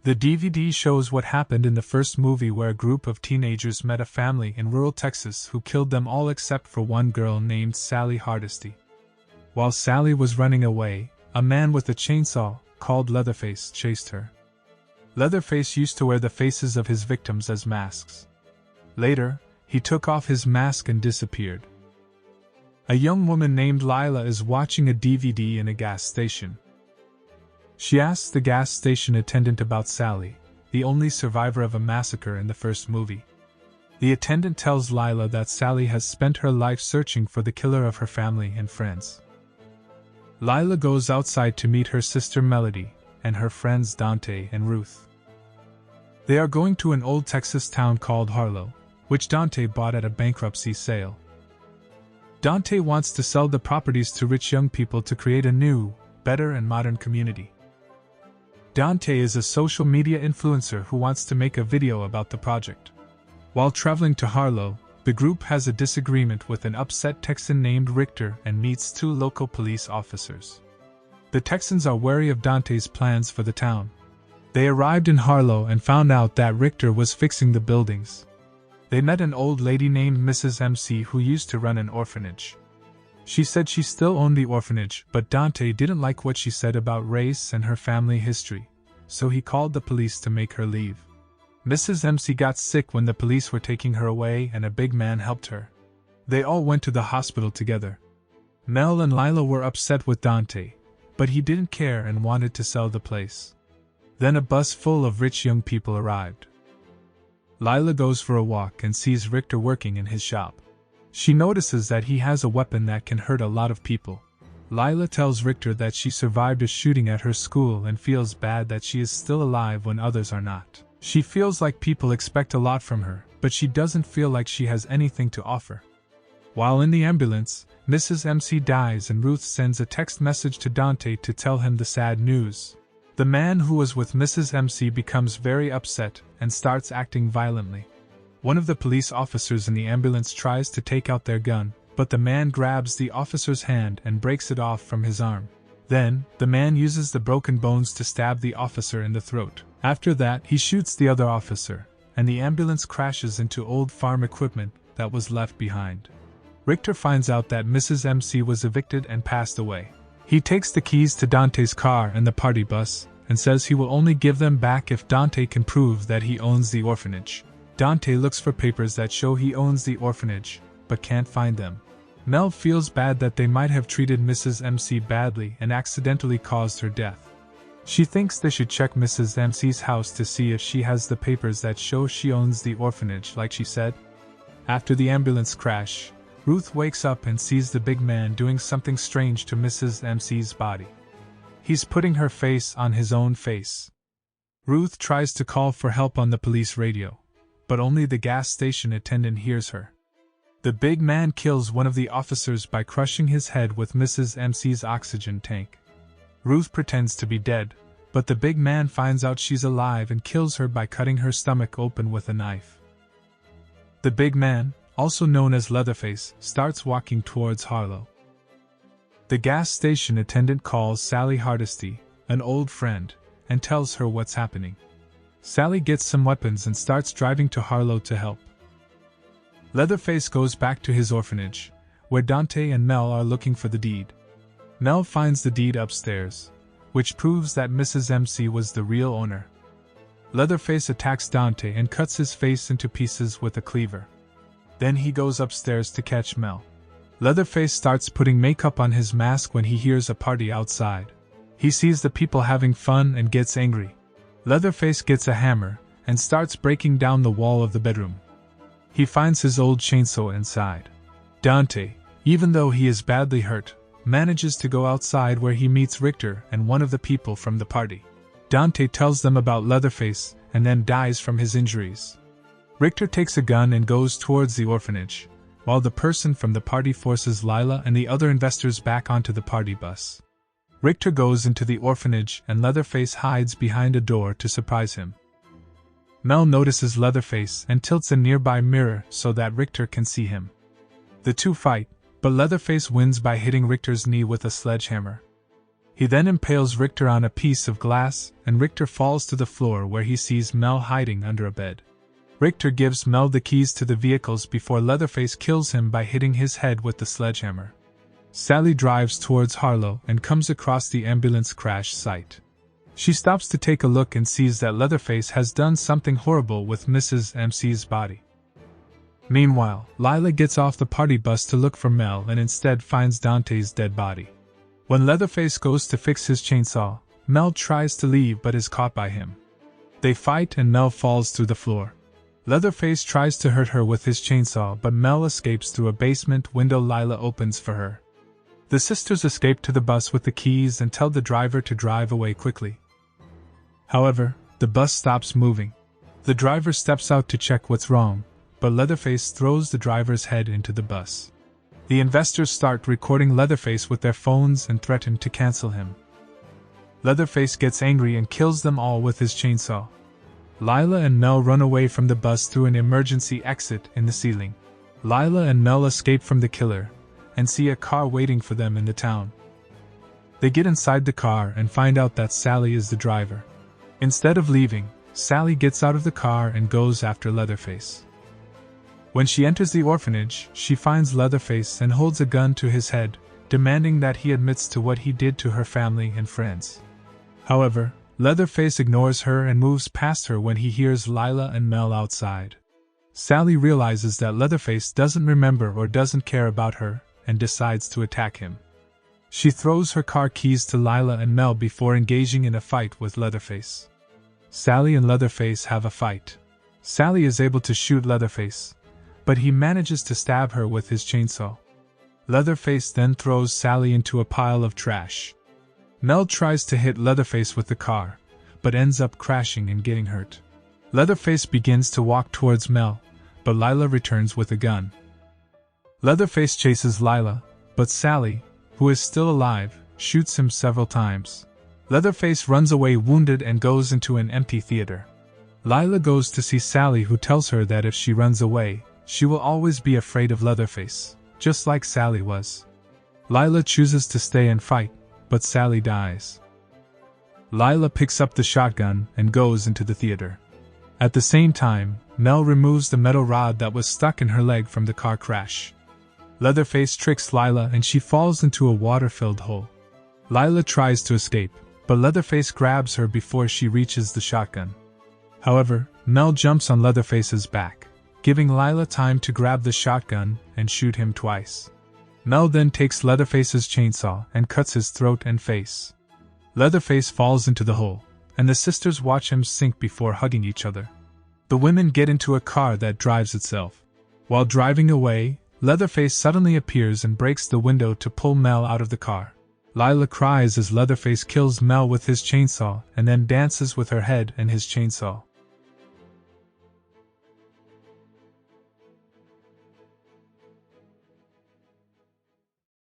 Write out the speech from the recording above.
The DVD shows what happened in the first movie, where a group of teenagers met a family in rural Texas who killed them all except for one girl named Sally Hardesty. While Sally was running away, a man with a chainsaw, called Leatherface, chased her. Leatherface used to wear the faces of his victims as masks. Later, he took off his mask and disappeared. A young woman named Lila is watching a DVD in a gas station. She asks the gas station attendant about Sally, the only survivor of a massacre in the first movie. The attendant tells Lila that Sally has spent her life searching for the killer of her family and friends. Lila goes outside to meet her sister Melody and her friends Dante and Ruth. They are going to an old Texas town called Harlow, which Dante bought at a bankruptcy sale. Dante wants to sell the properties to rich young people to create a new, better and modern community. Dante is a social media influencer who wants to make a video about the project. While traveling to Harlow, the group has a disagreement with an upset Texan named Richter and meets two local police officers. The Texans are wary of Dante's plans for the town. They arrived in Harlow and found out that Richter was fixing the buildings. They met an old lady named Mrs. MC who used to run an orphanage. She said she still owned the orphanage, but Dante didn't like what she said about race and her family history, so he called the police to make her leave. Mrs. MC got sick when the police were taking her away and a big man helped her. They all went to the hospital together. Mel and Lila were upset with Dante, but he didn't care and wanted to sell the place. Then a bus full of rich young people arrived. Lila goes for a walk and sees Richter working in his shop. She notices that he has a weapon that can hurt a lot of people. Lila tells Richter that she survived a shooting at her school and feels bad that she is still alive when others are not. She feels like people expect a lot from her, but she doesn't feel like she has anything to offer. While in the ambulance, Mrs. MC dies and Ruth sends a text message to Dante to tell him the sad news. The man who was with Mrs. MC becomes very upset and starts acting violently. One of the police officers in the ambulance tries to take out their gun, but the man grabs the officer's hand and breaks it off from his arm. Then, the man uses the broken bones to stab the officer in the throat. After that, he shoots the other officer, and the ambulance crashes into old farm equipment that was left behind. Richter finds out that Mrs. MC was evicted and passed away. He takes the keys to Dante's car and the party bus, and says he will only give them back if Dante can prove that he owns the orphanage. Dante looks for papers that show he owns the orphanage, but can't find them. Mel feels bad that they might have treated Mrs. MC badly and accidentally caused her death. She thinks they should check Mrs. MC's house to see if she has the papers that show she owns the orphanage, like she said. After the ambulance crash, Ruth wakes up and sees the big man doing something strange to Mrs. MC's body. He's putting her face on his own face. Ruth tries to call for help on the police radio, but only the gas station attendant hears her. The big man kills one of the officers by crushing his head with Mrs. MC's oxygen tank. Ruth pretends to be dead, but the big man finds out she's alive and kills her by cutting her stomach open with a knife. The big man, also known as Leatherface, starts walking towards Harlow. The gas station attendant calls Sally Hardesty, an old friend, and tells her what's happening. Sally gets some weapons and starts driving to Harlow to help. Leatherface goes back to his orphanage, where Dante and Mel are looking for the deed. Mel finds the deed upstairs, which proves that Mrs. MC was the real owner. Leatherface attacks Dante and cuts his face into pieces with a cleaver. Then he goes upstairs to catch Mel. Leatherface starts putting makeup on his mask when he hears a party outside. He sees the people having fun and gets angry. Leatherface gets a hammer and starts breaking down the wall of the bedroom. He finds his old chainsaw inside. Dante, even though he is badly hurt, manages to go outside where he meets Richter and one of the people from the party. Dante tells them about Leatherface and then dies from his injuries. Richter takes a gun and goes towards the orphanage, while the person from the party forces Lila and the other investors back onto the party bus. Richter goes into the orphanage and Leatherface hides behind a door to surprise him. Mel notices Leatherface and tilts a nearby mirror so that Richter can see him. The two fight, but Leatherface wins by hitting Richter's knee with a sledgehammer. He then impales Richter on a piece of glass, and Richter falls to the floor where he sees Mel hiding under a bed. Richter gives Mel the keys to the vehicles before Leatherface kills him by hitting his head with the sledgehammer. Sally drives towards Harlow and comes across the ambulance crash site. She stops to take a look and sees that Leatherface has done something horrible with Mrs. MC's body. Meanwhile, Lila gets off the party bus to look for Mel and instead finds Dante's dead body. When Leatherface goes to fix his chainsaw, Mel tries to leave but is caught by him. They fight and Mel falls through the floor. Leatherface tries to hurt her with his chainsaw but Mel escapes through a basement window Lila opens for her. The sisters escape to the bus with the keys and tell the driver to drive away quickly. However, the bus stops moving. The driver steps out to check what's wrong, but Leatherface throws the driver's head into the bus. The investors start recording Leatherface with their phones and threaten to cancel him. Leatherface gets angry and kills them all with his chainsaw. Lila and Mel run away from the bus through an emergency exit in the ceiling. Lila and Mel escape from the killer and see a car waiting for them in the town. They get inside the car and find out that Sally is the driver. Instead of leaving, Sally gets out of the car and goes after Leatherface. When she enters the orphanage, she finds Leatherface and holds a gun to his head, demanding that he admits to what he did to her family and friends. However, Leatherface ignores her and moves past her when he hears Lila and Mel outside. Sally realizes that Leatherface doesn't remember or doesn't care about her, and decides to attack him. She throws her car keys to Lila and Mel before engaging in a fight with Leatherface. Sally and Leatherface have a fight. Sally is able to shoot Leatherface, but he manages to stab her with his chainsaw. Leatherface then throws Sally into a pile of trash. Mel tries to hit Leatherface with the car, but ends up crashing and getting hurt. Leatherface begins to walk towards Mel, but Lila returns with a gun. Leatherface chases Lila, but Sally, who is still alive, shoots him several times. Leatherface runs away wounded and goes into an empty theater. Lila goes to see Sally, who tells her that if she runs away, she will always be afraid of Leatherface, just like Sally was. Lila chooses to stay and fight, but Sally dies. Lila picks up the shotgun and goes into the theater. At the same time, Mel removes the metal rod that was stuck in her leg from the car crash. Leatherface tricks Lila and she falls into a water-filled hole. Lila tries to escape, but Leatherface grabs her before she reaches the shotgun. However, Mel jumps on Leatherface's back, giving Lila time to grab the shotgun and shoot him twice. Mel then takes Leatherface's chainsaw and cuts his throat and face. Leatherface falls into the hole, and the sisters watch him sink before hugging each other. The women get into a car that drives itself. While driving away, Leatherface suddenly appears and breaks the window to pull Mel out of the car. Lila cries as Leatherface kills Mel with his chainsaw and then dances with her head and his chainsaw.